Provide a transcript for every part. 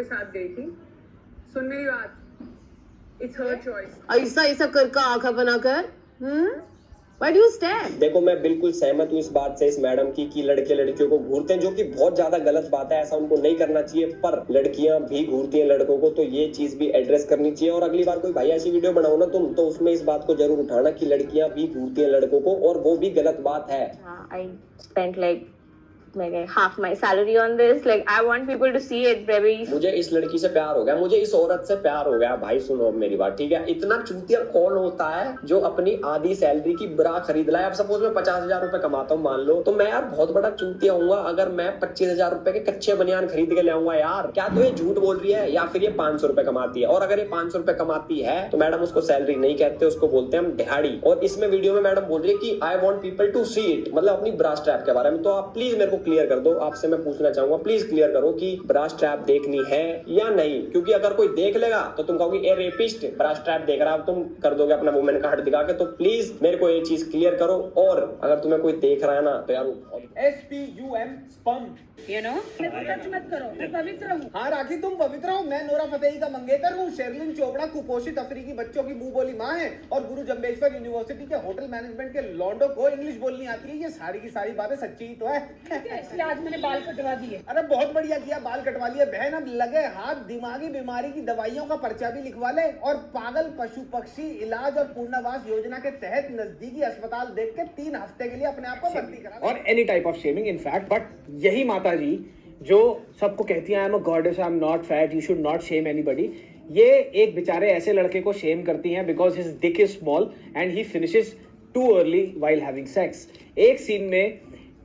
साथ गई थी। सुन मेरी बात, इट्स हर चॉइस। ऐसा ऐसा कर आंखा बनाकर Why do you stare? देखो मैं बिल्कुल सहमत हूँ इस बात से इस मैडम की कि लड़के लड़कियों को घूरते हैं, जो कि बहुत ज्यादा गलत बात है, ऐसा उनको नहीं करना चाहिए। पर लड़कियां भी घूरती हैं लड़कों को, तो ये चीज भी एड्रेस करनी चाहिए। और अगली बार कोई भाई ऐसी वीडियो बनाओ ना तुम, तो उसमें इस बात को जरूर उठाना कि लड़कियां भी घूरती हैं लड़कों को, और वो भी गलत बात है। I spent like half my salary on this. Like I want people to see it, baby. मुझे इस लड़की से प्यार हो गया, मुझे इस औरत से प्यार हो गया। भाई सुनो मेरी बात, ठीक है? इतना चूतिया कौन होता है जो अपनी आधी सैलरी की ब्रा खरीद लाए? अब सपोज मैं 50,000 रुपए कमाता हूँ मान लो, तो मैं यार बहुत बड़ा चूतिया हूँ अगर मैं 25,000 रुपए के कच्चे बनियान खरीद के ले आऊंगा। यार क्या तो ये झूठ बोल रही है, या फिर ये 500 रुपए कमाती है? और अगर ये 500 रुपए कमाती है तो मैडम उसको सैलरी नहीं कहते, उसको बोलते हैं हम दिहाड़ी। और इसमें वीडियो में मैडम बोल रही है कि I want people to see it, मतलब अपनी ब्रा स्ट्रैप के बारे में। तो आप प्लीज मेरे को क्लियर कर दो, आपसे मैं पूछना चाहूंगा, प्लीज क्लियर करो कि ब्रा स्ट्रैप देखनी है या नहीं। क्योंकि अगर कोई देख लेगा तो तुम कहोगे ए रेपिस्ट ब्रा स्ट्रैप देख रहा है, तुम कर दोगे अपना वुमेन कार्ड दिखा के। तो प्लीज मेरे को ये चीज क्लियर करो। और अगर तुम्हें कोई देख रहा है ना तो यार SPUM sperm, You know? Touch मत करो, मैं पवित्र हूँ। हाँ राखी तुम पवित्र हो। मैं नोरा फतेही का मंगेतर हूँ। शेरलिन चोपड़ा कुपोषित अफ्रीकी बच्चों की मुंह बोली माँ है, और गुरु जम्बेश्वर यूनिवर्सिटी के होटल मैनेजमेंट के लॉन्डो को इंग्लिश बोलनी आती है। ये सारी की सारी बातें सच्ची ही तो है। इसलिए आज मैंने बाल कटवा दिए। अरे बहुत बढ़िया किया, बाल कटवा लिए बहन। अब लगे हाथ दिमागी बीमारी की दवाइयों का पर्चा भी लिखवा ले, और पागल पशु पक्षी इलाज और पूर्णावास योजना के तहत नजदीकी अस्पताल देख के 3 हफ्ते के लिए अपने आप को भर्ती करा। और any type of shaming in fact. But यही माता जी जो सबको कहती हैं I am a goddess, I am not fat, you should not shame anybody, ये एक बेचारे ऐसे लड़के को शेम करती हैं because his dick is small and he finishes too early while having sex. एक सीन में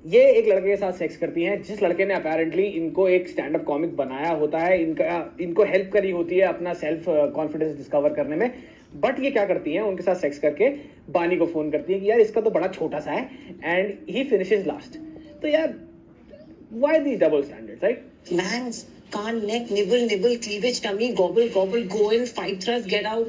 ये एक लड़के के साथ सेक्स करती हैं जिस लड़के ने अपेरेंटली इनको एक स्टैंड अप कॉमिक बनाया होता है, इनको हेल्प करी होती है अपना सेल्फ कॉन्फिडेंस डिस्कवर करने में। बट ये क्या करती हैं, उनके साथ सेक्स करके बानी को फोन करती है कि यार इसका तो बड़ा छोटा सा है, एंड ही फिनिशेस लास्ट। तो यार why these double standards, right? Man's can't neck, nibble, cleavage, tummy, gobble, go in, fight thrust, get out.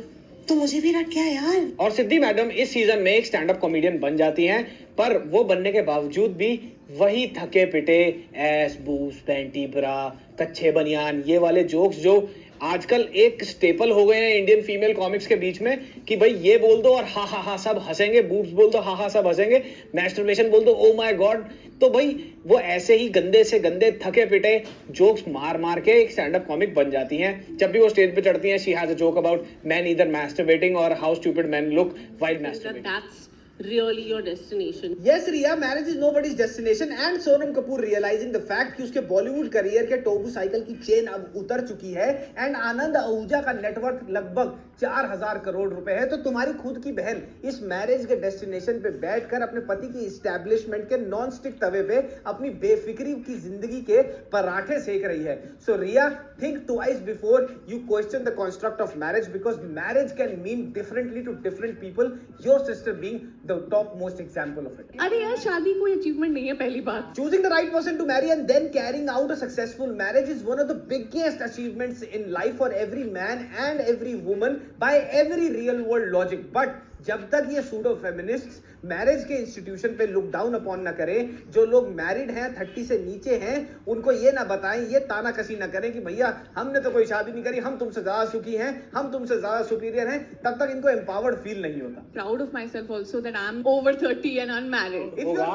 तो मुझे भी रट गया यार। और सिद्धि मैडम इस सीजन में एक स्टैंड अप कॉमेडियन बन जाती हैं, पर वो बनने के बावजूद भी वही थके पिटे एस बूस पैंटी ब्रा कच्चे बनियान ये वाले जोक्स जो आजकल एक स्टेपल हो गए हैं इंडियन फीमेल कॉमिक्स के बीच में कि भाई ये बोल दो और हा हा हा सब हंसेंगे, बूब्स बोल दो हा हा सब हंसेंगे, मैस्टरबेशन बोल दो ओ माय गॉड। तो भाई वो ऐसे ही गंदे से गंदे थके पिटे जोक्स मार मार के एक स्टैंड अप कॉमिक बन जाती हैं। जब भी वो स्टेज पे चढ़ती हैं she has a joke about man either masturbating और how stupid man look while masturbating. That's really your destination. Yes, Riya, marriage is nobody's destination. And Sonam Kapoor realizing the fact कि उसके Bollywood career के टोबू cycle की chain अब उतर चुकी है, and आनंद आहूजा का नेटवर्थ लगभग 4,000 करोड़ रुपए है। तो तुम्हारी खुद की बहन इस मैरिज के डेस्टिनेशन पे बैठकर अपने पति की इस्टेब्लिशमेंट के नॉन स्टिक तवे पे अपनी बेफिक्री की जिंदगी के पराठे सेक रही है। सो रिया, think twice before you question the construct of marriage, because marriage can mean differently to different people, your sister being the top most example of it. अरे यार शादी कोई अचीवमेंट नहीं है पहली बात। Choosing the right person to marry and then carrying out a successful marriage is one of the biggest achievements in life for every man and every woman by every real world logic. But जब तक ये pseudo feminists marriage के institution पे look down upon न करें, जो लोग married हैं 30 से नीचे हैं उनको ये ना बताएं, ये ताना कसी ना करें कि भैया हमने तो कोई शादी नहीं करी, हम तुमसे ज्यादा सुखी हैं, हम तुमसे ज्यादा सुपीरियर हैं, तब तक इनको एम्पावर्ड फील नहीं होता। Proud of myself also that I'm over 30 and unmarried. होगा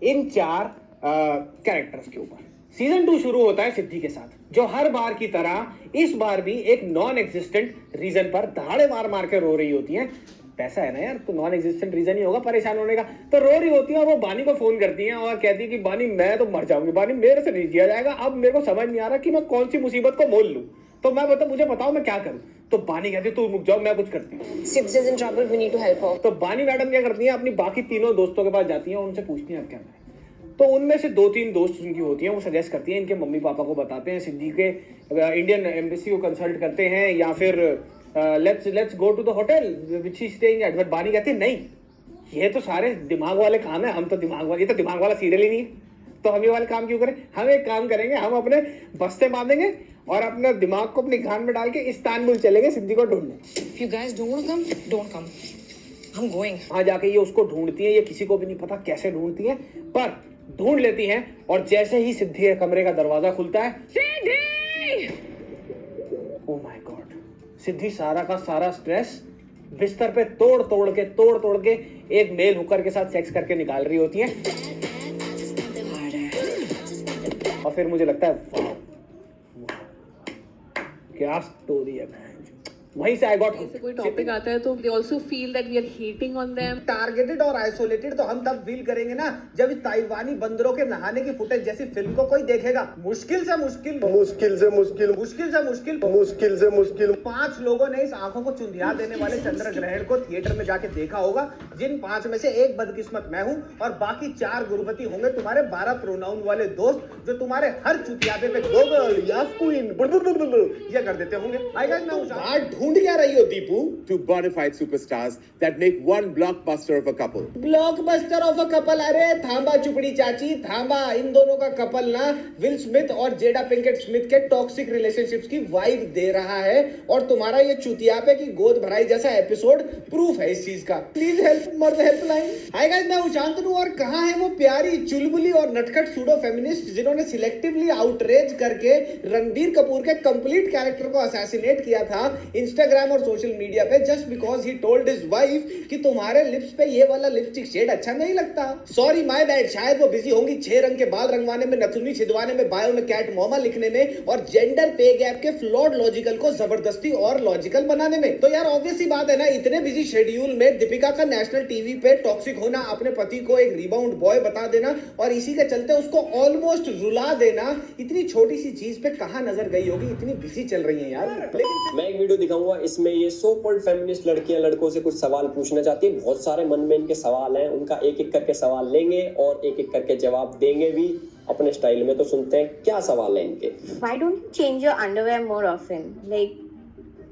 इन 4 कैरेक्टर्स के ऊपर। सीजन 2 शुरू होता है सिद्धि के साथ, जो हर बार की तरह इस बार भी एक नॉन एग्जिस्टेंट रीजन पर दहाड़े मार मार के रो रही होती हैं। पैसा है ना यार, तो नॉन एग्जिस्टेंट रीजन ही होगा परेशान होने का। तो रो रही होती है और वो बानी को फोन करती हैं और कहती है कि बानी मैं तो मर जाऊंगी, बानी मेरे से नहीं जिया जाएगा, अब मेरे को समझ नहीं आ रहा कि मैं कौन सी मुसीबत को मोल लूं, तो मैं मुझे बताओ मैं क्या करूं। तो बानी कहती है तू रुक जाओ मैं कुछ करती हूँ। Sips is in trouble, we need to help her. तो बानी मैडम क्या करती हैं, अपनी बाकी तीनों दोस्तों के पास जाती हैं और उनसे पूछती हैं अब क्या करें। तो उनमें से 2-3 दोस्त उनकी होती हैं, वो सजेस्ट करती हैं, इनके मम्मी पापा को बताते हैं, सिद्धि के इंडियन एम्बेसी को कंसल्ट करते हैं, या फिर let's go to the hotel which he staying at. But Bani कहती है नहीं, ये तो सारे दिमाग वाले काम है, हम तो दिमाग वाले, ये तो दिमाग वाला सीरियल ही नहीं है, तो हम ये वाले काम क्यों करें। हम एक काम करेंगे, हम अपने बस्ते बांधेंगे और अपने दिमाग को अपनी गान में डाल के इस्तानबुल चलेंगे सिद्धि को ढूंढने। If you guys don't want to come, don't come. I'm going. वहां जाके ये उसको ढूंढती है, ये किसी को भी नहीं पता कैसे ढूंढती है, पर ढूंढ लेती हैं। और जैसे ही सिद्धि के कमरे का दरवाजा खुलता है, सिद्धि ओ माय गॉड, सिद्धि सारा का सारा स्ट्रेस बिस्तर पे तोड़ तोड़ के एक मेल हुकर के साथ सेक्स करके निकाल रही होती हैं, और फिर मुझे लगता है वाह, क्या स्टोरी है मैन। वहीं से आई गॉट ऐसे कोई टॉपिक आता है तो they also feel that we are hating on them. Targeted और आइसोलेटेड तो हम तब फील करेंगे ना जब इस ताइवानी बंदरों के नहाने की फुटेज जैसी फिल्म को कोई देखेगा। मुश्किल से मुश्किल 5 लोगों ने इस आंखों को चुंधिया देने वाले चंद्र ग्रहण को थिएटर में जाके देखा होगा, जिन 5 में से एक बदकिस्मत मैं हूं और बाकी 4 गुरुपति होंगे तुम्हारे 12 प्रोनाउन वाले दोस्त, जो तुम्हारे हर चुतियाबे पे गोगल या क्वीन ये कर देते होंगे। आई गाइस, मैं ढूंढ क्या रही हो Deepu? Two bona fide superstars that make one blockbuster of a couple. Blockbuster of a couple? अरे थांबा चुपड़ी चाची, थांबा। इन दोनों का कपल ना विल स्मिथ और जेडा पिंकेट स्मिथ के टॉक्सिक रिलेशनशिप्स की वाइब दे रहा है, और तुम्हारा ये चुतियापे की गोद भराई जैसा एपिसोड प्रूफ है इस चीज का। प्लीज हेल्प मर्द हेल्पलाइन। हाय गाइस, मैं शांतनु, और कहां है वो प्यारी चुलबुली और नटखट सूडो फेमिनिस्ट जिन्होंने सिलेक्टिवली आउटरेज करके रणबीर कपूर के कंप्लीट कैरेक्टर को असैसिनेट किया था इंस्टाग्राम और सोशल मीडिया पे, just because he told his wife कि तुम्हारे लिप्स पे ये वाला लिपस्टिक शेड अच्छा नहीं लगता। Sorry, my bad. शायद वो बिजी होंगी 6 रंग के बाल रंगवाने में, नथुनी छिदवाने में, बायो में कैट मोमा लिखने में, और जेंडर पे गैप के फ्लॉड लॉजिकल को जबरदस्ती और लॉजिकल बनाने में। तो यार ऑब्वियस सी बात है ना, इतने बिजी शेड्यूल में दीपिका का नेशनल टीवी पे टॉक्सिक होना, अपने पति को एक रिबाउंड बॉय बता देना और इसी के चलते उसको ऑलमोस्ट रुला देना, इतनी छोटी सी चीज पे कहां नजर गई होगी? इतनी बिजी चल रही है यार। लेकिन मैं एक वीडियो दिखाऊंगा, इसमें ये सो कॉल्ड फेमिनिस्ट लड़कियां लड़कों से कुछ सवाल पूछना चाहती है। बहुत सारे मन में इनके सवाल हैं, उनका एक एक करके सवाल लेंगे और एक एक करके जवाब देंगे भी अपने स्टाइल में। तो सुनते हैं क्या सवाल है इनके। Why don't you change your underwear more often? Like,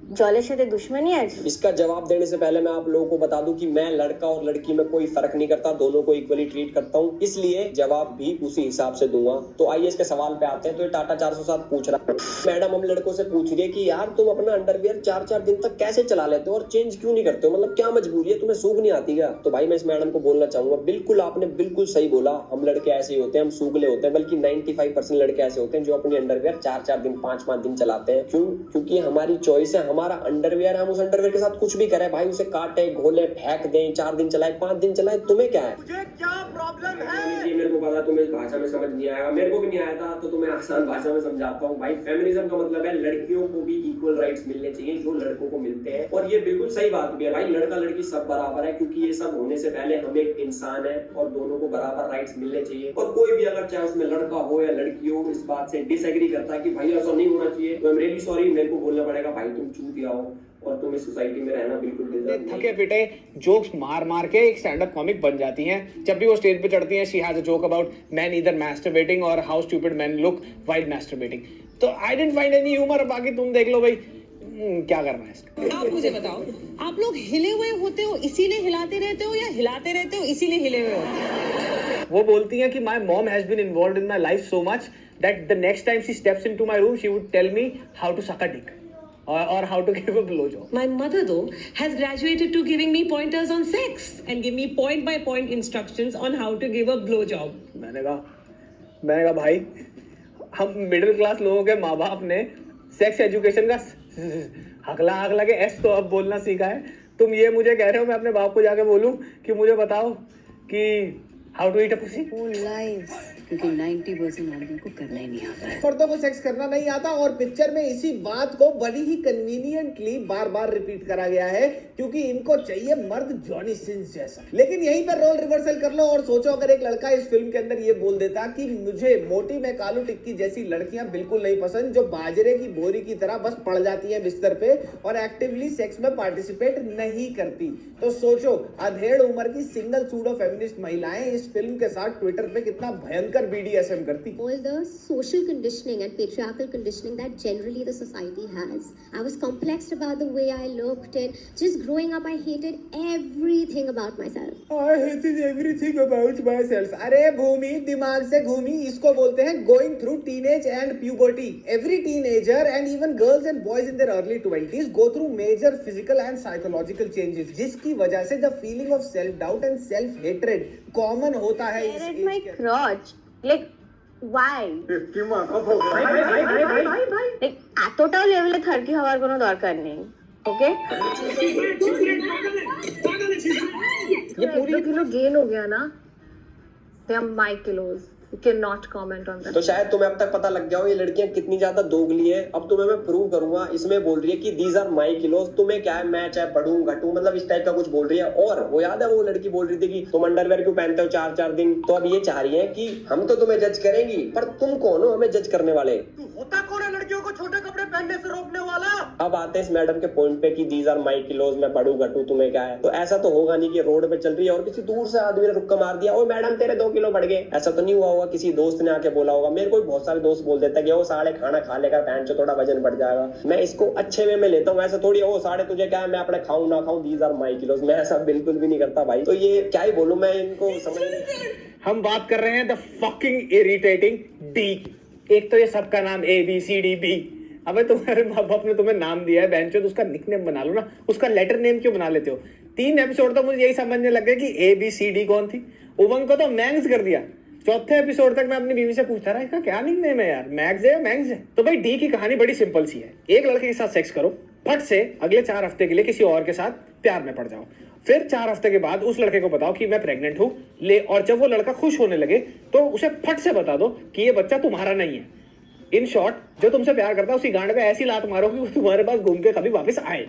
जॉलेर साथे दुश्मनी आज? इसका जवाब देने से पहले मैं आप लोगों को बता दूं कि मैं लड़का और लड़की में कोई फर्क नहीं करता, दोनों को इक्वली ट्रीट करता हूं, इसलिए जवाब भी उसी हिसाब से दूंगा। तो आइए इसके सवाल पे आते हैं। तो ये टाटा 407 पूछ रहा है, मैडम हम लड़कों से पूछ रही है कि यार तुम अपना अंडरवियर 4-4 दिन तक कैसे चला लेते हो और चेंज क्यों नहीं करते हो, मतलब क्या मजबूरी है, तुम्हें सूख नहीं आती क्या? तो भाई मैं इस मैडम को बोलना चाहूंगा, बिल्कुल आपने बिल्कुल सही बोला, हम लड़के ऐसे ही होते हैं, हम सूखले होते हैं, बल्कि 95% लड़के ऐसे होते हैं जो अपनी अंडरवियर 4-4 दिन 5-5 दिन चलाते हैं। क्यों? क्योंकि हमारी चॉइस है, हमारा अंडरवियर, हम उस अंडरवियर के साथ कुछ भी करें भाई, उसे काटे घोले फेंक दें, 4 दिन चलाए 5 दिन चलाए, तुम्हें क्या है? मुझे क्या प्रॉब्लम है? ये मेरे को पता तुम्हें भाषा में समझ नहीं आएगा, मेरे को भी नहीं आया था, तो तुम्हें आसान भाषा में समझाता हूँ। भाई फेमिनिज्म का मतलब है लड़कियों को भी इक्वल राइट्स मिलने चाहिए जो लड़कों को मिलते हैं, और ये बिल्कुल सही बात भी है भाई, लड़का लड़की सब बराबर है, क्योंकि ये सब होने से पहले हम एक इंसान है और दोनों को बराबर राइट्स मिलने चाहिए। और कोई भी अगर चाहे उसमें लड़का हो या लड़की हो इस बात से डिसएग्री करता है कि भाई ऐसा नहीं होना चाहिए, तो आई एम रियली सॉरी, मेरे को बोलना पड़ेगा भाई तुम चूतिया हो और तुम इस सोसाइटी में रहना बिल्कुल डिजर्व नहीं। थके पिटे जोक्स मार मार के एक स्टैंड अप कॉमिक बन जाती हैं। जब भी वो स्टेज पे चढ़ती हैं, she has a joke about man either masturbating और how stupid man look while masturbating. तो I didn't find any humour, बाकी तुम देख लो भाई क्या करना है इसका। आप मुझे बताओ, आप लोग हिले हुए होते हो इसीलिए हिलाते रहते हो, या हिलाते रहते हो इसीलिए हिले हुए होते हो? वो बोलती हैं कि my mom has been involved in my life so much that the next time she steps into my room she would tell me how to suck a dick or how to give a blowjob. My mother though has graduated to giving me pointers on sex and give me point by point instructions on how to give a blowjob. मैंने कहा भाई, हम middle class लोगों के माँ बाप ने sex education का हकला के एस तो अब बोलना सीखा है, तुम ये मुझे कह रहे हो मैं अपने बाप को जाके बोलूं कि मुझे बताओ कि how to eat a pussy? क्योंकि 90% आदमी को करना ही नहीं आता है। मर्दों को सेक्स करना नहीं आता, और पिक्चर में इसी बात को बड़ी ही कन्वीनियंटली बार बार रिपीट करा गया है, क्योंकि इनको चाहिए मर्द जॉनी सिंस जैसा। लेकिन यहीं पर रोल रिवर्सल कर लो और सोचो, अगर एक लड़का इस फिल्म के अंदर ये बोल देता कि मुझे मोटी में कालू टिक्की जैसी लड़कियां बिल्कुल नहीं पसंद, जो बाजरे की बोरी की तरह बस पड़ जाती है बिस्तर पे और एक्टिवली सेक्स में पार्टिसिपेट नहीं करती, तो सोचो अधेड़ उम्र की सिंगल सूडो फेमिनिस्ट महिलाएं इस फिल्म के साथ ट्विटर पे कितना भयंकर BDSM करती। All the social conditioning and patriarchal conditioning that generally the society has. I was complexed about the way I looked, and just growing up I hated everything about myself. I hated everything about myself. अरे भूमि दिमाग से घूमी, इसको बोलते हैं going through teenage and puberty. Every teenager and even girls and boys in their early 20s go through major physical and psychological changes, जिसकी वजह से the feeling of self doubt and self hatred common होता है। Stare at my crotch. Like, Why? Like এতটাও লেভেলে থার্কি হওয়ার কোনো দরকার নেই, ওকে? ये पूरी किलो गेन हो गया ना, they are my kilos. You cannot comment on that. तो शायद तुम्हें अब तक पता लग गया हो ये लड़कियां कितनी ज्यादा दोगली है। अब तुम्हें मैं प्रूव करूंगा। इसमें बोल रही है कि दीज आर माई किलोज, तुम्हें क्या है, मैं चाहे बढ़ूं घटूं, मतलब इस टाइप का कुछ बोल रही है। और वो याद है वो लड़की बोल रही थी कि तुम अंडरवेयर क्यों पहनते हो 4-4 दिन। तो अब ये चाह रही है कि हम तो तुम्हें जज करेंगी, पर तुम कौन हो हमें जज करने वाले? होता कौन है लड़कियों को छोटे कपड़े पहनने से रोकने वाला? अब आते हैं इस मैडम के पॉइंट पे कि दीज आर माई किलोज, मैं बढ़ू घटू तुम्हें क्या है। तो ऐसा तो होगा नहीं कि रोड पे चल रही है और किसी दूर से आदमी ने रुक्का मार दिया, ओ मैडम तेरे 2 किलो बढ़ गए। ऐसा तो नहीं हुआ होगा, किसी दोस्त ने आके बोला होगा। मेरे को भी बहुत सारे दोस्त बोल देता है कि वो साढ़े खाना खा लेगा पैंट से थोड़ा वजन बढ़ जाएगा। मैं इसको अच्छे वे में लेता हूँ, ऐसा थोड़ी वो साढ़े तुझे क्या है, मैं अपने खाऊं ना खाऊं, दीज आर माई किलोज। मैं ऐसा बिल्कुल भी नहीं करता भाई। तो ये क्या ही बोलूं मैं, इनको समझ नहीं। हम बात कर रहे हैं द फकिंग इरिटेटिंग डी। एक तो ये सबका नाम ABCDB। अबे तुम्हारे माँ बाप ने तुम्हें नाम दिया है बेंचो, तो उसका निकनेम बना लो ना, उसका लेटर नेम क्यों बना लेते हो? 3 एपिसोड तो मुझे यही समझने लग गया कि ABCD कौन थी। उमंग को तो मैंग्स कर दिया। चौथे एपिसोड तक मैं अपनी बीवी से पूछता रहा इसका क्या निकनेम है यार, मैग्स है या मैंग्स है? तो भाई डी की कहानी बड़ी सिंपल सी है। एक लड़के के साथ सेक्स करो, फट से अगले 4 हफ्ते के लिए किसी और के साथ प्यार में पड़ जाओ, फिर 4 हफ्ते के बाद उस लड़के को बताओ कि मैं प्रेग्नेंट हूं ले, और जब वो लड़का खुश होने लगे तो उसे फट से बता दो कि ये बच्चा तुम्हारा नहीं है। इन शॉर्ट, जो तुमसे प्यार करता है उसकी गांड पे ऐसी लात मारो कि वो तुम्हारे पास घूम के कभी वापस आए।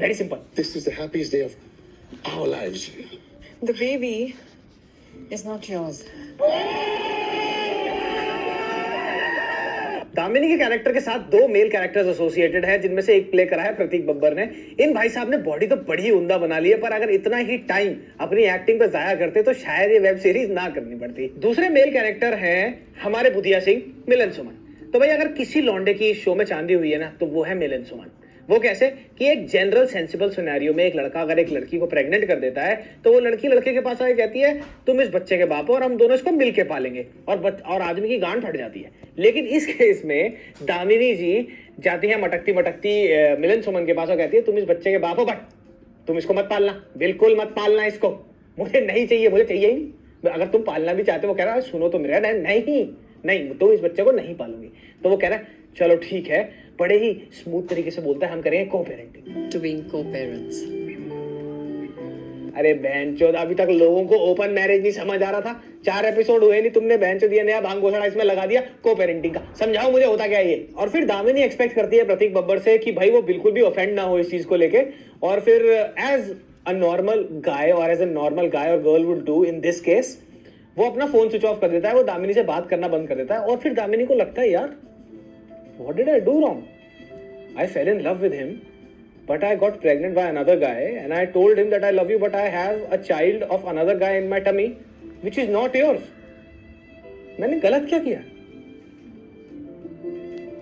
Very simple. This is the happiest day of our lives. The baby is not yours. Damini के कैरेक्टर के साथ 2 मेल कैरेक्टर्स एसोसिएटेड हैं, जिनमें से एक प्ले करा है प्रतीक बब्बर ने। इन भाई साहब ने बॉडी तो बड़ी उम्दा बना ली है, पर अगर इतना ही टाइम अपनी एक्टिंग पर जाया करते तो शायद ये वेब सीरीज ना करनी पड़ती। दूसरे मेल कैरेक्टर हैं हमारे बुधिया सिंह, मिलन सुमन। तो भाई अगर किसी लौंडे की शो में चांदी हुई है ना, तो वो है मिलन सुमन। वो कैसे कि एक जनरल सेंसिबल सिनेरियो में एक लड़का अगर एक लड़की को प्रेग्नेंट कर देता है, तो वो लड़की लड़के के पास आके कहती है तुम इस बच्चे के बाप हो और हम दोनों इसको मिलके पालेंगे, और आदमी की गांड फट जाती है। लेकिन इस केस में दामिनी जी जाती है मटकती मटकती मिलन सुमन के पास और कहती है तुम इस बच्चे के बाप हो, बट तुम इसको मत पालना, बिल्कुल मत पालना इसको, मुझे नहीं चाहिए, मुझे चाहिए ही नहीं। अगर तुम पालना भी चाहते हो, वो कह रहा है सुनो तो मेरा, नहीं तुम इस बच्चे को नहीं पालोगी। तो वो कह रहा है चलो ठीक है, बड़े ही स्मूथ तरीके से बोलता है हम करेंगे को-पेरेंटिंग। To being co-parents. अरे बहनचोद, अभी तक लोगों को ओपन मैरिज नहीं समझ आ रहा था। 4 एपिसोड हुए नहीं, तुमने बहनचोद ये नया भांग घोषणा इसमें लगा दिया को-पेरेंटिंग का। समझाओ मुझे होता क्या है ये। और फिर दामिनी एक्सपेक्ट करती है प्रतीक बब्बर से कि भाई वो बिल्कुल भी ऑफेंड ना हो इस चीज को लेके, और फिर एज अ नॉर्मल गाय और एज अ नॉर्मल गाय और girl would do in this case, वो अपना फोन स्विच ऑफ कर देता है, वो दामिनी से बात करना बंद कर देता है। और फिर दामिनी को लगता है यार what did I do wrong? I fell in love with him, but I got pregnant by another guy, and I told him that I love you, but I have a child of another guy in my tummy, which is not yours. मैंने गलत क्या किया?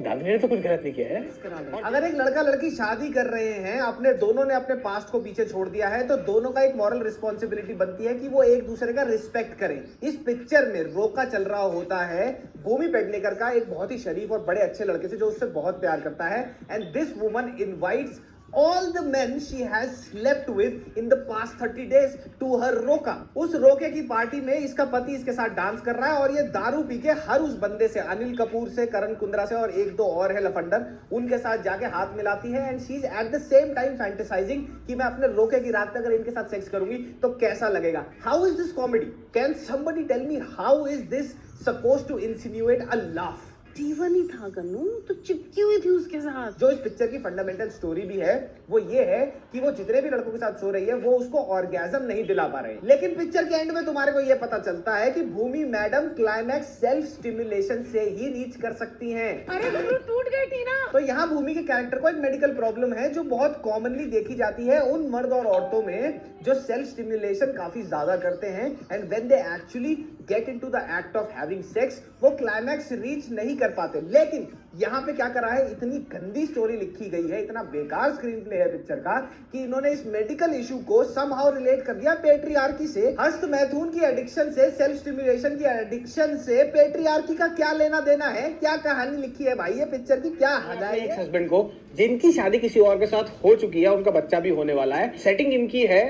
दामिनी ने तो कुछ गलत नहीं किया है। अगर एक लड़का लड़की शादी कर रहे हैं, अपने दोनों ने अपने पास्ट को पीछे छोड़ दिया है, तो दोनों का एक मॉरल रिस्पॉन्सिबिलिटी बनती है कि वो एक दूसरे का रिस्पेक्ट करें। इस पिक्चर में रोका चल रहा होता है भूमि पेडनेकर का एक बहुत ही शरीफ और बड़े अच्छे लड़के से जो उससे बहुत प्यार करता है, and this woman invites all the men she has slept with in the past 30 days to her रोका। उस रोके की पार्टी में इसका पति इसके साथ डांस कर रहा है, और ये दारू पी के हर उस बंदे से, अनिल कपूर से, करण कुंद्रा से और 1-2 और है लफंडर, उनके साथ जाके हाथ मिलाती है। And she is at the same time fantasising कि मैं अपने रोके की रात में अगर इनके साथ सेक्स करूंगी तो कैसा लगेगा। How is this comedy? Can somebody tell me how is this supposed to insinuate a laugh? जीवन ही था गन्नू, तो चिपकी हुई थी उसके साथ। जो इस पिक्चर की फंडामेंटल स्टोरी भी है वो ये है कि वो जितने भी लड़कों के साथ सो रही है वो उसको ऑर्गेजम नहीं दिला पा रहे। लेकिन पिक्चर के एंड में तुम्हारे को ये पता चलता है कि भूमि मैडम क्लाइमैक्स सेल्फ स्टिमुलेशन से ही रीच कर सकती हैं। अरे गन्नू टूट गई थी ना। तो यहाँ भूमि के कैरेक्टर को एक मेडिकल प्रॉब्लम है जो बहुत कॉमनली देखी जाती है उन मर्द और औरतों में जो सेल्फ स्टिमुलेशन काफी ज्यादा करते हैं, and when they actually get into the act of having sex वो क्लाइमैक्स रीच नहीं कर पाते। लेकिन यहाँ पे क्या करा है, इतनी गंदी स्टोरी लिखी गई है, इतना बेकार स्क्रीन प्ले है पिक्चर का कि इन्होंने इस मेडिकल इशू को समहाउ रिलेट कर दिया पेट्रियार्की से। हस्त मैथुन की एडिक्शन से, सेल्फ स्टिमुलेशन की एडिक्शन से पेट्रियार्की का क्या लेना देना है? क्या कहानी लिखी है भाई ये पिक्चर की, क्या हद है? एक हस्बैंड को जिनकी शादी किसी और के साथ हो चुकी है, उनका बच्चा भी होने वाला है, सेटिंग इनकी है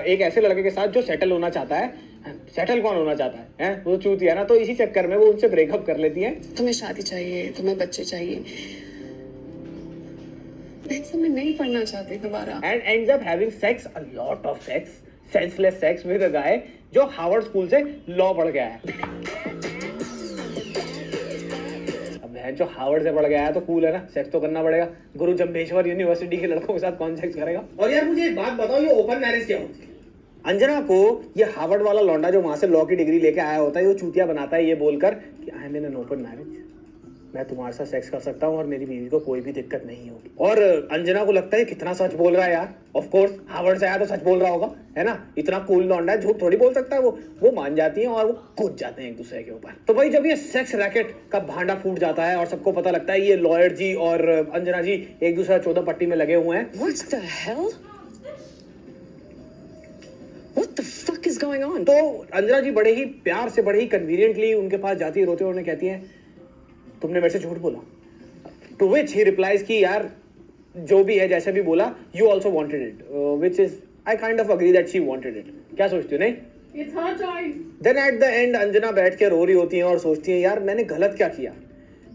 एक ऐसे लड़के के साथ जो सेटल होना चाहता है। सेटल कौन होना चाहता है, हैं? वो तो चूतिया है ना, तो इसी चक्कर में वो उनसे ब्रेकअप कर लेती हैं। तुम्हें शादी चाहिए, तुम्हें बच्चे चाहिए, मैं नहीं पढ़ना चाहती दोबारा। And ends up having sex, a lot of sex, senseless sex with a guy जो हार्वर्ड स्कूल से लॉ पढ़ के आया है। अब बहन जो हार्वर्ड से पढ़ के आया तो कूल है ना, सेक्स तो करना पड़ेगा। गुरु जम्भेश्वर यूनिवर्सिटी के लड़कों के साथ कौन सेक्स करेगा? और यार मुझे एक बात बताओ, ये ओपन मैरिज क्या होती है? अंजना को ये हार्वर्ड वाला लौंडा जो वहां से लॉ की डिग्री लेके आया होता है, वो चूतिया बनाता है ये बोलकर कि I am in an open marriage, मैं तुम्हारे साथ सेक्स कर सकता हूँ और मेरी बीवी को कोई भी दिक्कत नहीं होगी। और अंजना को लगता है कितना सच बोल रहा है यार। ऑफ कोर्स हार्वर्ड से आया तो सच बोल रहा होगा, है ना, इतना कूल लौंडा है, झूठ थोड़ी बोल सकता है वो मान जाती है और वो कूद जाते हैं एक दूसरे के ऊपर। तो भाई जब ये सेक्स रैकेट का भांडा फूट जाता है और सबको पता लगता है ये लॉयर जी और अंजना जी एक दूसरे 14 पट्टी में लगे हुए हैं। What the hell? What the fuck is going on? तो अंजना जी बड़े ही प्यार से, बड़े ही कन्वीनियंटली उनके पास जाती है रोते हुए, उन्हें कहती है तुमने मेरे से झूठ बोला। टू विच ही रिप्लाइज कि यार जो भी है जैसे भी बोला, you also wanted it, which is I kind of agree that she wanted it. क्या सोचती हो? नहीं, It's her choice. Then at the end Anjana बैठ के रो रही होती है और सोचती है यार मैंने गलत क्या किया।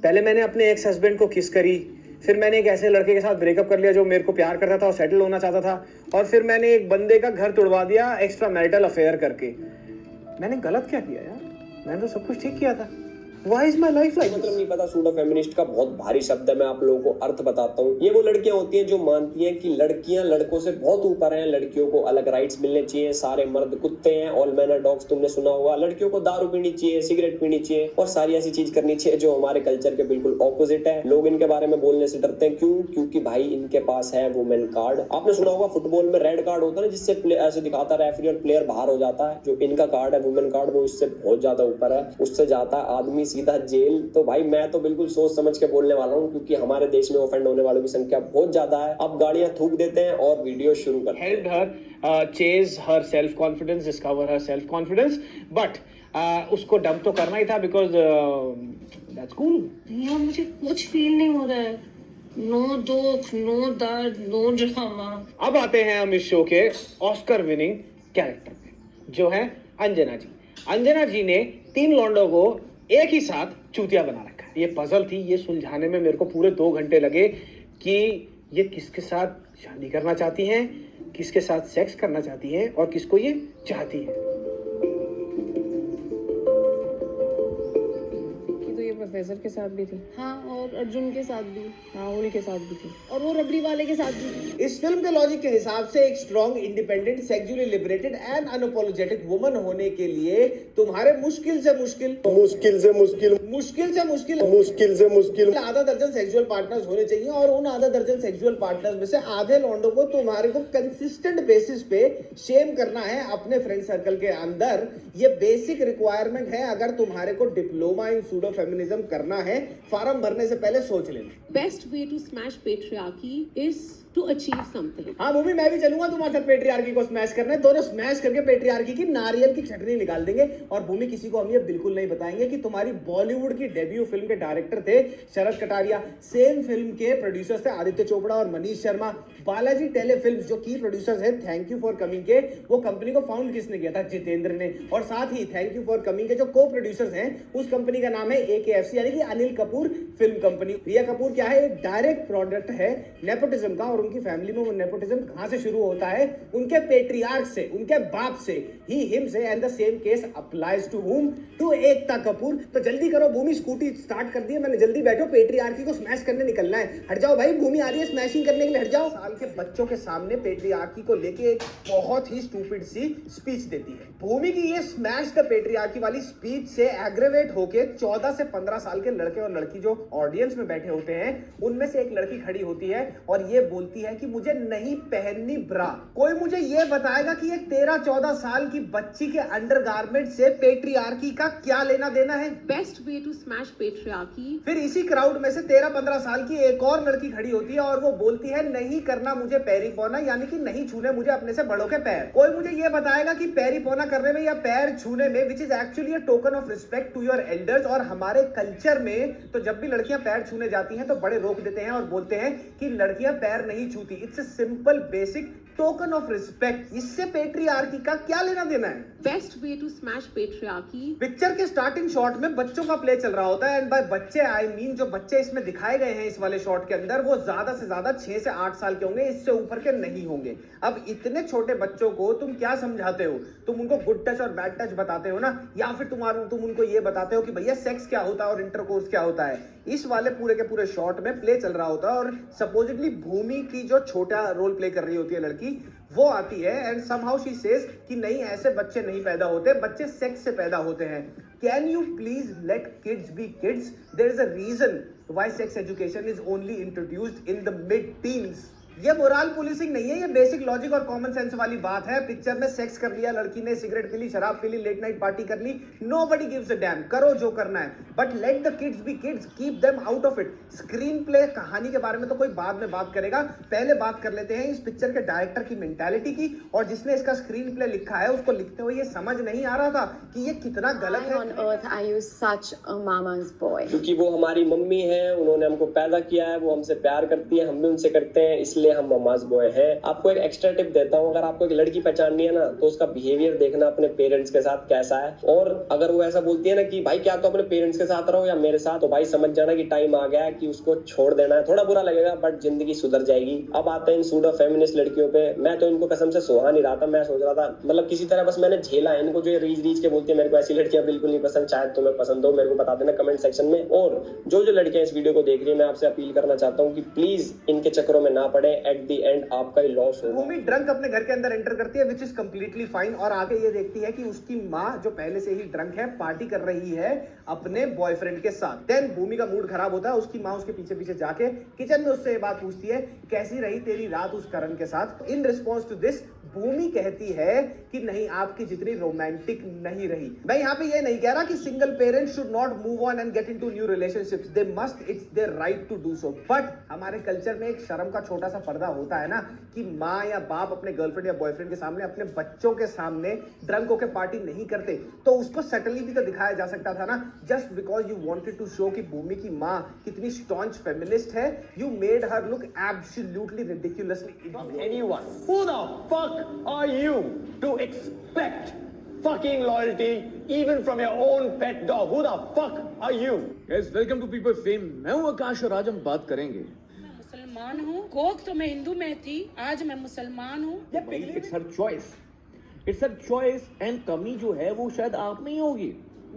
पहले मैंने अपने एक्स हस्बैंड को किस करी, फिर मैंने एक ऐसे लड़के के साथ ब्रेकअप कर लिया जो मेरे को प्यार करता था और सेटल होना चाहता था, और फिर मैंने एक बंदे का घर तुड़वा दिया एक्स्ट्रा मैरिटल अफेयर करके। मैंने गलत क्या किया यार? मैंने तो सब कुछ ठीक किया था। Why is my life like मतलब नहीं पता, सूडो फेमिनिस्ट का बहुत भारी शब्द है, मैं आप लोगों को अर्थ बताता हूँ। ये वो लड़कियां होती हैं जो मानती हैं कि लड़कियां लड़कों से बहुत ऊपर हैं, लड़कियों को अलग राइट्स मिलने चाहिए, सारे मर्द कुत्ते हैं, ऑल मैन आर डॉग्स, तुमने सुना होगा। लड़कियों को दारू पीनी चाहिए, सिगरेट पीनी चाहिए और सारी ऐसी चीज करनी चाहिए जो हमारे कल्चर के बिल्कुल ऑपोजिट है। लोग इनके बारे में बोलने से डरते हैं, क्यों? क्योंकि भाई इनके पास है वुमेन कार्ड। आपने सुना होगा फुटबॉल में रेड कार्ड होता है ना, जिससे ऐसे दिखाता है रेफरी और प्लेयर बाहर हो जाता है। जो इनका कार्ड है वुमेन कार्ड, वो इससे बहुत ज्यादा ऊपर है, उससे जाता है आदमी सीधा जेल। तो भाई मैं तो बिल्कुल सोच समझ के बोलने वाला हूँ, क्योंकि हमारे देश में ऑफेंड होने वालों की संख्या बहुत ज्यादा है। अब गाड़ियां थूक देते हैं और वीडियो शुरू करते हैं। helped her chase her self confidence, discover her self confidence, but उसको डंप तो करना ही था because that's cool। यार मुझे कुछ फील नहीं हो रहा है, नो दुख, नो दर्द, नो ड्रामा। अब आते हैं हम इस शो के ऑस्कर विनिंग कैरेक्टर पे, जो है अंजना जी। अंजना जी ने 3 लौंडों को एक ही साथ चूतिया बना रखा है। ये पजल थी, ये सुलझाने में मेरे को पूरे 2 घंटे लगे कि ये किसके साथ शादी करना चाहती हैं, किसके साथ सेक्स करना चाहती हैं और किसको ये चाहती है। तो ये प्रोफेसर के साथ भी थी। हाँ, और अर्जुन के साथ भी, हाँ, उन्हीं के साथ भी थी। और वो रबड़ी वाले के साथ भी थी। इस फिल्म के लॉजिक के हिसाब से एक strong, independent, sexually liberated and unapologetic woman होने के लिए तुम्हारे मुश्किल से मुश्किल आधा दर्जन सेक्सुअल पार्टनर्स होने चाहिए, और उन आधा दर्जन सेक्सुअल पार्टनर्स में से आधे लौंडों को तुम्हारे को कंसिस्टेंट बेसिस पे शेम करना है अपने फ्रेंड सर्कल के अंदर। ये बेसिक रिक्वायरमेंट है अगर तुम्हारे को डिप्लोमा इन सूडो फेमिनिज्म करना है। फॉर्म भरने से पहले सोच लेना। Best way to smash patriarchy is to achieve something. हाँ भूमि, मैं भी चलूंगा तुम्हारे साथ पेट्रियार्की को स्मैश करने। दोनों स्मैश करके पेट्रियार्की की नारियल की चटनी निकाल देंगे। और भूमि, किसी को हम ये बिल्कुल नहीं बताएंगे कि तुम्हारी बॉलीवुड की डेब्यू फिल्म के डायरेक्टर थे शरद कटारिया, सेम फिल्म के प्रोड्यूसर्स थे आदित्य चोपड़ा और मनीष शर्मा। बालाजी टेलीफिल्म्स जो की प्रोड्यूसर्स हैं थैंक यू फॉर कमिंग के, वो कंपनी को फाउंड किसने किया था? जितेंद्र ने। और साथ ही थैंक यू फॉर कमिंग के जो को प्रोड्यूसर्स हैं, उस कंपनी का नाम है AKFC, यानी कि अनिल कपूर फिल्म कंपनी। रिया कपूर क्या है? एक डायरेक्ट प्रोडक्ट है नेपोटिज्म का, और उनकी फैमिली में वो नेपोटिज्म कहां से शुरू होता है? उनके पेट्रियार्क से, उनके बाप से। ही हिम से, and the same case applies to whom? To Ekta Kapoor. तो जल्दी करो भूमि, स्कूटी स्टार्ट कर दी है मैंने, जल्दी बैठो, पेट्रियार्की को स्मैश करने निकलना है। हट जाओ भाई, भूमि आ रही है स्मैशिंग करने के लिए, हट जाओ। साल के बच्चों के सामने पेट्रियार्की को लेके एक बहुत ही स्टूपिड सी स्पीच देती है भूमि की। ये स्मैश द पेट्रियार्की वाली स्पीच से एग्रेवेट होके 14 से 15 साल के लड़के और लड़की जो ऑडियंस में बैठे होते हैं, उनमें से एक लड़की खड़ी होती है और ये बोलती है कि मुझे नहीं पहननी ब्रा। कोई मुझे ये बताएगा कि एक 13-14 साल की बच्ची के अंडरगारमेंट से पेट्रियार्की का क्या लेना देना है? Best way to smash patriarchy. फिर इसी क्राउड में से 13-15 साल की एक और लड़की खड़ी होती है और वो बोलती है नहीं करना मुझे पैरी पौना, यानी कि नहीं छूने मुझे अपने से बड़ों के पैर। कोई मुझे ये बताएगा कि पैरी पौना करने में या पैर छूने में, which is actually a token of respect to your elders, और हमारे कल्चर में तो जब भी लड़कियां पैर छूने जाती हैं तो बड़े रोक देते हैं और बोलते हैं कि लड़कियां पैर नहीं छूती। It's a simple basic token of respect. इससे पेट्रियार्की का क्या लेना देना है? Best way to smash patriarchy. Picture के स्टार्टिंग शॉट में बच्चों का प्ले चल रहा होता है, एंड बाय बच्चे आई मीन जो बच्चे इसमें दिखाए गए हैं इस वाले शॉट के अंदर, वो ज्यादा से ज्यादा 6 से 8 साल के होंगे, इससे ऊपर के नहीं होंगे। अब इतने छोटे बच्चों को तुम क्या समझाते हो? तुम उनको गुड टच और बैड टच बताते हो ना, या फिर तुम उनको ये बताते हो कि भैया सेक्स क्या होता है और इंटरकोर्स क्या होता है। इस वाले पूरे के पूरे शॉट में प्ले चल रहा होता है और सपोजिटली भूमि की जो छोटा रोल प्ले कर रही होती है लड़की, वो आती है एंड समहाउ शी सेज कि नहीं, ऐसे बच्चे नहीं पैदा होते, बच्चे सेक्स से पैदा होते हैं। Can you please let kids be kids? There is a reason why sex education is only introduced in the mid teens. ये मोरल पुलिसिंग नहीं है, ये बेसिक लॉजिक और कॉमन सेंस वाली बात है। पिक्चर में सेक्स कर लिया लड़की ने, सिगरेट पी ली, शराब पी ली, लेट नाइट पार्टी कर ली, नोबडी गिव्स अ डैम, करो जो करना है, but let the kids be kids, keep them out of it. Screen play, कहानी के बारे में तो कोई बाद में बात करेगा, पहले बात कर लेते हैं इस पिक्चर के डायरेक्टर की मेंटालिटी की। और जिसने इसका स्क्रीन प्ले लिखा है, उसको लिखते हुए ये समझ नहीं आ रहा था कि ये कितना गलत है। On earth are you such a mama's boy? क्योंकि वो हमारी मम्मी है, उन्होंने हमको पैदा किया है, वो हमसे प्यार करती है, हम भी उनसे करते हैं, इसलिए हम ममाज बॉय है। आपको एक एक्स्ट्रा टिप देता हूँ, अगर आपको एक लड़की पहचाननी है ना, तो उसका बिहेवियर देखना अपने पेरेंट्स के साथ कैसा है, और अगर वो ऐसा बोलती है ना कि भाई क्या तो अपने पेरेंट्स के साथ रहो या मेरे साथ, तो भाई समझ जाना कि टाइम आ गया है कि उसको छोड़ देना है। थोड़ा बुरा लगेगा बट जिंदगी सुधर जाएगी। अब आते हैं इन सूडो फेमिनिस्ट लड़कियों पे। मैं तो इनको कसम से सुहा नहीं रहा था, मैं सोच रहा था मतलब किसी तरह बस मैंने झेला है इनको, जो रीच के बोलती है मेरे को ऐसी लड़कियां बिल्कुल नहीं पसंद। शायद तुम्हें पसंद हो, मेरे को बता देना कमेंट सेक्शन में। और जो लड़कियां इस वीडियो को देख रही है, मैं आपसे अपील करना चाहता हूँ कि प्लीज इनके चक्करों में ना पड़े, एट द एंड आपका ही लॉस होगा। भूमि ड्रंक अपने घर के अंदर एंटर करती है, विच इज कंप्लीटली फाइन, और आगे ये देखती है कि उसकी माँ जो पहले से ही ड्रंक है, पार्टी कर रही है अपने बॉयफ्रेंड के साथ। देन भूमि का मूड खराब होता है, उसकी माँ उसके पीछे पीछे जाके किचन में उससे ये बात पूछती है, कैसी रही तेरी रात उस करण के साथ? इन रिस्पॉन्स टू दिस भूमि कहती है कि नहीं, आपकी जितनी रोमांटिक नहीं रही। मैं यहाँ पे ये नहीं कह रहा कि single parent should not move on and get into new relationships, they must, it's their right to do so. But हमारे कल्चर में एक शर्म का छोटा सा पर्दा होता है ना, कि माँ या बाप अपने गर्लफ्रेंड या बॉयफ्रेंड के सामने, अपने बच्चों के सामने ड्रंक होकर पार्टी नहीं करते। तो उसको सटली भी तो दिखाया जा सकता था ना, just because you wanted to show कि भूमि की माँ कितनी स्टॉन्च फेमिनिस्ट है, you made her look absolutely ridiculously idiot. Anyone, who the fuck are you to expect fucking loyalty even from your own pet dog? Who the fuck are you? Guys, welcome to People Fame. मैं हूँ आकाश और आज हम बात करेंगे। मैं मुसलमान हूँ, कोक तो मैं हिंदू में थी, आज मैं मुसलमान हूँ। It's her choice. It's her choice and कमी जो है वो शायद आप में ही होगी।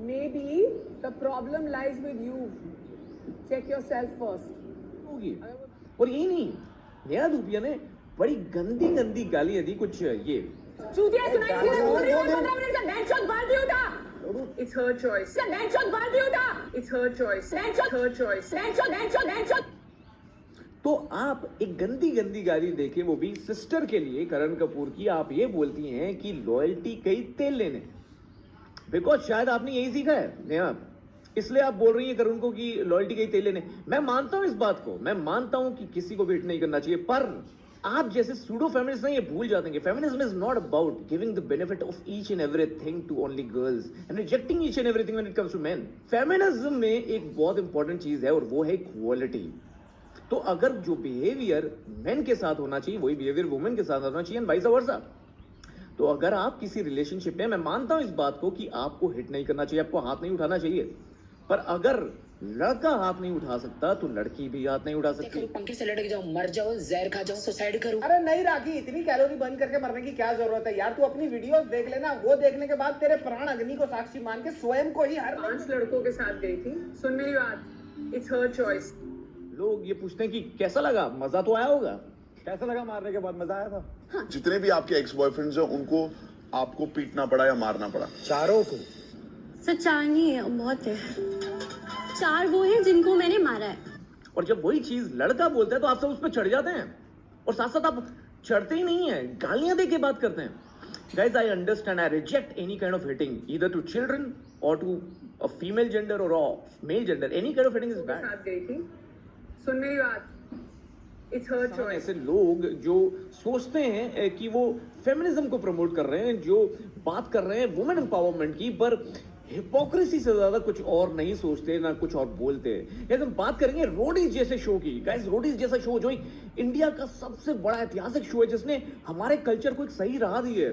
Maybe the problem lies with you. Check yourself first. होगी। और ये नहीं, नेहा धूपिया ने बड़ी गंदी गंदी गालियां दी, कुछ ये चूतिया सुनाई थी, मैं बोल रही हूँ 15 मिनट से बैंचोद बाल दिया था। It's her choice. से बैंचोद बाल दिया था। It's her choice. बैंचोद, her choice. बैंचोद। तो आप एक गंदी गंदी गाली देके, वो भी सिस्टर के लिए, करण कपूर की, आप ये बोलती हैं कि लॉयल्टी कहीं तेल लेने, बिकॉज शायद आपने यही सीखा है नेहा, इसलिए आप बोल रही हैं करण को कि लॉयल्टी कहीं तेल लेने। मैं मानता हूं इस बात को, मैं मानता हूं कि किसी को वेट नहीं करना चाहिए, पर आप जैसे सूडो फेमिनिस्ट ये भूल जाते हैं कि feminism is not about giving the benefit of each and everything to only girls and rejecting each and everything when it comes to men. Feminism में एक बहुत इंपॉर्टेंट चीज है और वो है इक्वालिटी। तो अगर जो बिहेवियर मेन के साथ होना चाहिए वही बिहेवियर वुमेन के साथ होना चाहिए, एंड वाइस वर्सा। तो अगर आप किसी रिलेशनशिप में, मैं मानता हूं इस बात को कि आपको हिट नहीं करना चाहिए, आपको हाथ नहीं उठाना चाहिए, पर अगर लड़का हाथ नहीं उठा सकता तो लड़की भी हाथ नहीं उठा सकती। पंखे से लटक जाओ, मर जाओ, जहर खा जाओ, सुसाइड करो। अरे नहीं राखी, इतनी कैलोरी बर्न करके मरने की क्या जरूरत है यार? तू अपनी वीडियोस देख लेना, वो देखने के बाद तेरे प्राण अग्नि को साक्षी मान के स्वयं को ही हर 5 लड़कों के साथ गई थी। सुन मेरी बात, It's her choice. लोग ये पूछते हैं कि कैसा लगा, मजा तो आया होगा। कैसा लगा मारने के बाद? मजा आया था। हाँ। जितने भी आपके एक्स बॉयफ्रेंड्स हैं उनको आपको पीटना पड़ा या मारना पड़ा? चारों को। सर 4 नहीं है, बहुत है। 4 वो हैं जिनको मैंने मारा है। और जब वही चीज लड़का बोलता है तो आप सब उस पर चढ़ जाते हैं, और साथ साथ आप चढ़ते ही नहीं है, गालियां दे के बात करते हैं। Guys, I understand. I reject any kind of hitting, either to children or to a female gender or a male gender. Any kind of hitting is bad. साथ गई थी। सुन मेरी बात, It's her choice. ऐसे लोग जो सोचते हैं कि वो फेमिनिज्म को प्रमोट कर रहे हैं, जो बात कर रहे हैं वुमेन एम्पावरमेंट की, पर हिपोक्रेसी से ज्यादा कुछ और नहीं सोचते ना कुछ और बोलते। हम बात करेंगे रोडीज जैसे शो की। गाइस, रोडीज जैसा शो जो इंडिया का सबसे बड़ा ऐतिहासिक शो है, जिसने हमारे कल्चर को एक सही राह दी है,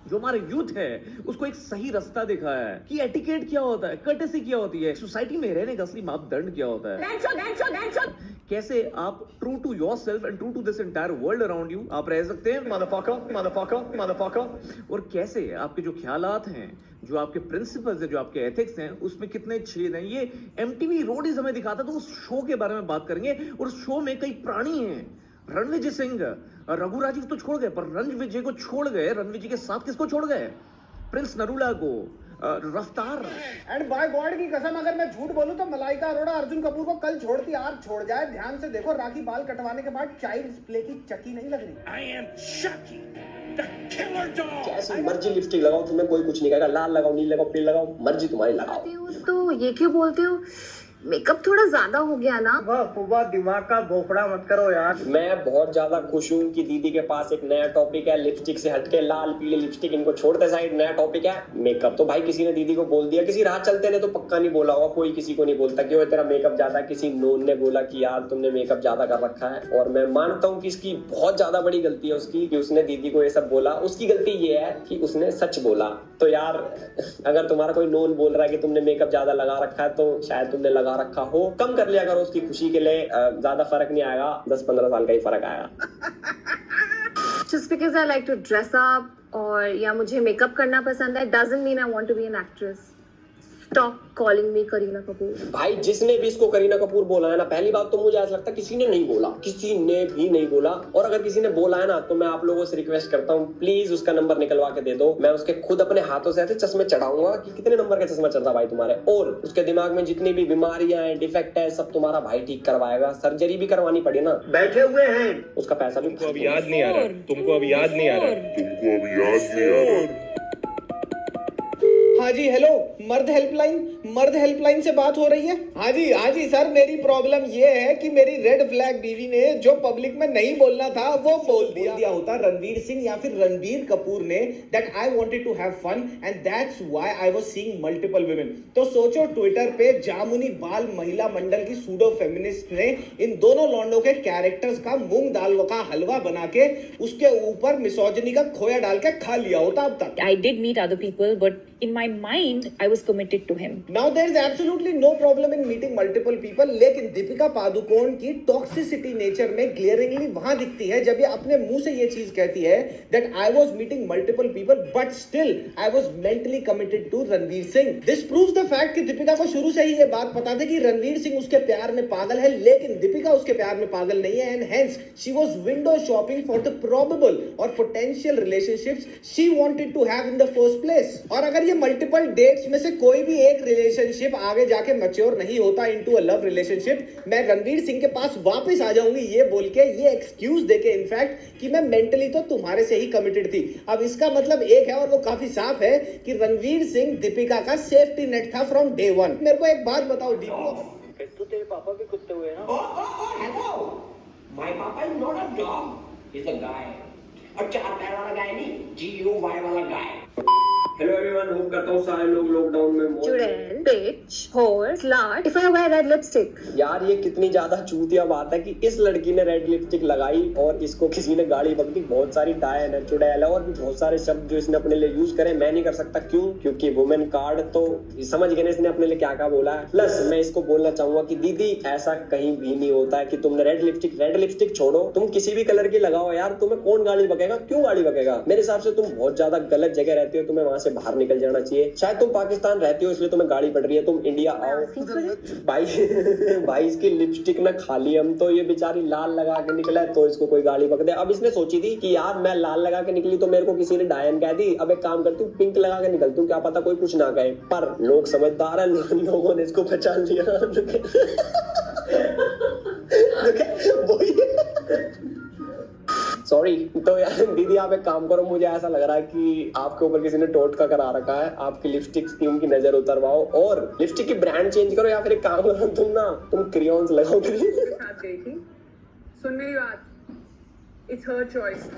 जो हमारे यूथ है उसको एक सही रास्ता दिखाया है कि एटिकेट क्या होता है, कर्टेसी क्या होती है, सोसाइटी में रहने का असली मापदंड क्या होता है, कैसे आप true to yourself and true to this entire world around you आप रह सकते हैं, मदरफकर, और कैसे आपके जो ख्यालात हैं, जो आपके प्रिंसिपल्स हैं, जो आपके एथिक्स हैं, उसमें कितने छेद हैं। ये MTV रोडीज हमें दिखाता, तो उस शो के बारे में बात करेंगे। और उस शो में कई प्राणी हैं। रणविजय सिंह, रघुराजी को तो छोड़ गए, पर रणविजय को छोड़ गए। रणविजय के साथ किसको छोड़ गए? प्रिंस नरूला को, रफ्तार। एंड बाय गॉड की कसम, अगर मैं झूठ बोलूं तो मलाइका अरोड़ा अर्जुन कपूर को कल छोड़ती आज छोड़ जाए। ध्यान से देखो, राखी बाल कटवाने के बाद चाइल्ड्स प्ले की चक्की नहीं लग रही। I am shaky the killer dog. जैसी मर्जी लिपस्टिक लगाओ, तुम्हें कोई कुछ नहीं कहेगा। लाल लगाओ, नील लगाओ, पीला लगाओ, मर्जी तुम्हारी लगाओ। तो ये क्यों बोलते हो? मेकअप थोड़ा ज्यादा हो गया ना। सुबह दिमाग का गोफड़ा मत करो यार। मैं बहुत ज्यादा खुश हूँ कि दीदी के पास एक नया टॉपिक है। लिपस्टिक से हटके लाल पीले लिपस्टिक इनको छोड़ते साइड, नया टॉपिक है मेकअप। तो भाई किसी ने दीदी को बोल दिया, किसी राह चलते ने तो पक्का नहीं बोला होगा, कोई किसी को नहीं बोलता कि वो तेरा मेकअप ज्यादा। किसी नोन ने बोला कि यार तुमने मेकअप ज्यादा कर रखा है, और मैं मानता हूँ कि इसकी बहुत ज्यादा बड़ी गलती है उसकी, कि उसने दीदी को ये सब बोला। उसकी गलती ये है कि उसने सच बोला। तो यार अगर तुम्हारा कोई नोन बोल रहा है कि तुमने मेकअप ज्यादा लगा रखा है, तो शायद तुमने लगा रखा हो, कम कर लिया करो उसकी खुशी के लिए। ज्यादा फर्क नहीं आएगा, 10-15 साल का ही फर्क आएगा। Just because I like to dress up और या मुझे मेकअप करना पसंद है doesn't mean I want to be an actress. Stop calling me Kareena Kapoor. भाई जिसने भी इसको करीना कपूर बोला है ना, पहली बात तो मुझे ऐसा लगता है किसी ने नहीं बोला, किसी ने भी नहीं बोला। और अगर किसी ने बोला है ना, तो मैं आप लोगों से रिक्वेस्ट करता हूँ, प्लीज उसका नंबर निकलवा के दे दो। मैं उसके खुद अपने हाथों से ऐसे चश्मे चढ़ाऊंगा कि कितने नंबर का चश्मा चढ़ रहा भाई तुम्हारे, और उसके दिमाग में जितनी भी बीमारियां हैं, डिफेक्ट है, सब तुम्हारा भाई ठीक करवाएगा। सर्जरी भी करवानी पड़ी ना, बैठे हुए हैं, उसका पैसा भी तुमको अब याद नहीं आ रहा, तुमको अब याद नहीं आ रहा। हाँ जी, हेलो, मर्द हेल्पलाइन से बात हो रही है। हाँ जी सर, मेरी प्रॉब्लम ये है कि मेरी रेड फ्लैग बीवी ने जो पब्लिक में नहीं बोलना था वो बोल दिया होता रणवीर सिंह या फिर रणबीर कपूर ने, that I wanted to have fun and that's why I was seeing multiple women. तो सोचो, ट्विटर पे जामुनी बाल महिला मंडल की सूडो फेमिनिस्ट ने इन दोनों लौंडों के कैरेक्टर्स का मूंग दाल का हलवा बना के उसके ऊपर मिसोजिनी का खोया डाल के खा लिया होता अब तक। I did meet other people, but in my mind, I was committed to him. Now there is absolutely no problem in meeting multiple people, लेकिन दीपिका पादुकोण की टॉक्सिसिटी नेचर में ग्लेयरिंगली वहां दिखती है जब ये अपने मुंह से ये चीज कहती है that I was meeting multiple people, but still I was mentally committed to Ranveer Singh. This proves the fact कि दीपिका को शुरू से ही ये बात पता थी कि रणवीर सिंह उसके प्यार में पागल है, लेकिन दीपिका उसके प्यार में पागल नहीं है, and hence she was window shopping for the probable or potential relationships she wanted to have in the first place. और अगर ये मल्टीपल डेट्स में से कोई भी एक रिलेशनशिप आगे जाके मैच्योर नहीं होता इनटू अ लव रिलेशनशिप, मैं रणवीर सिंह के पास वापस आ जाऊंगी ये बोल के, ये एक्सक्यूज देके इनफैक्ट, कि मैं मेंटली तो तुम्हारे से ही कमिटेड थी। अब इसका मतलब एक है, और वो काफी साफ है, कि रणवीर सिंह दीपिका का सेफ्टी नेट था फ्रॉम डे वन। मेरे को एक बात बताओ दीपिका, तो तेरे पापा भी कुत्ते हुए ना? My papa is not a dog, he is a guy. और 4 पैर वाला गाय नहीं, GUY वाला गाय। हेलो एवरीवन, होप करता हूँ सारे लोग लॉकडाउन में Student, bitch, whore, slut, if I wear red lipstick. यार ये कितनी ज्यादा चूतिया बात है कि इस लड़की ने रेड लिपस्टिक लगाई और इसको किसी ने गाली बक दी। बहुत सारी डायन है, चुड़ैल है, और भी बहुत सारे शब्द जो इसने अपने लिए यूज करे। मैं नहीं कर सकता, क्यों? क्योंकि वुमेन कार्ड, तो समझ गए ना इसने अपने लिए क्या क्या बोला है। प्लस मैं इसको बोलना चाहूंगा कि दीदी ऐसा कहीं भी नहीं होता है कि तुमने रेड लिपस्टिक छोड़ो, तुम किसी भी कलर की लगाओ यार, तुम्हें कौन गाली बकेगा? क्यों गाली बकेगा? मेरे हिसाब से तुम बहुत ज्यादा गलत जगह रहती हो, तुम्हें वहां से बाहर निकल जाना चाहिए। शायद तुम पाकिस्तान रहती हो इसलिए तुम्हें गाली पड़ रही है, तुम इंडिया आओ। भाई इसकी लिपस्टिक ना खाली, हम तो ये बेचारी लाल लगा के निकला है तो इसको कोई गाली बक दे। अब इसने सोची थी कि यार मैं लाल लगा के निकली तो मेरे को किसी ने डायन कह दी, अब एक काम करती हूँ पिंक लगा के निकलती हूँ, क्या पता कोई कुछ ना कहे। पर लोग समझदार है, लोगों ने इसको पहचान लिया। सॉरी। तो यार दीदी आप एक काम करो, मुझे ऐसा लग रहा है कि आपके ऊपर किसी ने टोटका करा रखा है। आपकी लिपस्टिक स्कीम की नजर उतरवाओ और लिपस्टिक की ब्रांड चेंज करो, या फिर एक काम करो तुम क्रियॉन्स लगाओ। सुन मेरी बात, इट्स हर चॉइस।